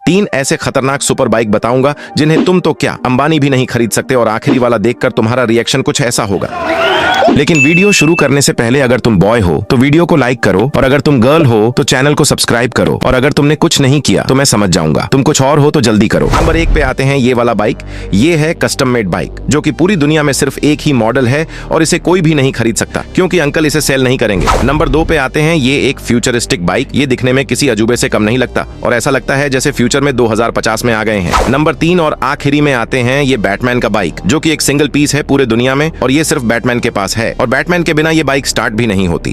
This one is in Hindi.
3 ऐसे खतरनाक सुपर बाइक बताऊंगा जिन्हें तुम तो क्या अंबानी भी नहीं खरीद सकते, और आखिरी वाला देखकर तुम्हारा रिएक्शन कुछ ऐसा होगा। लेकिन वीडियो शुरू करने से पहले अगर तुम बॉय हो तो वीडियो को लाइक करो, और अगर तुम गर्ल हो तो चैनल को सब्सक्राइब करो, और अगर तुमने कुछ नहीं किया तो मैं समझ जाऊंगा। तुम कुछ और हो तो जल्दी करो। नंबर 1 पे आते हैं ये वाला बाइक। ये है कस्टम मेड बाइक, जो कि पूरी दुनिया में सिर्फ एक ही मॉडल है और इसे कोई भी नहीं खरीद सकता क्योंकि अंकल इसे सेल नहीं करेंगे। नंबर 2 पे आते हैं ये एक फ्यूचरिस्टिक बाइक। ये दिखने में किसी अजूबे से कम नहीं लगता और ऐसा लगता है जैसे फ्यूचर में 2050 में आ गए हैं। नंबर 3 और आखिरी में आते हैं ये बैटमैन का बाइक, जो कि एक सिंगल पीस है पूरे दुनिया में, और ये सिर्फ बैटमैन के पास है, और बैटमैन के बिना ये बाइक स्टार्ट भी नहीं होती।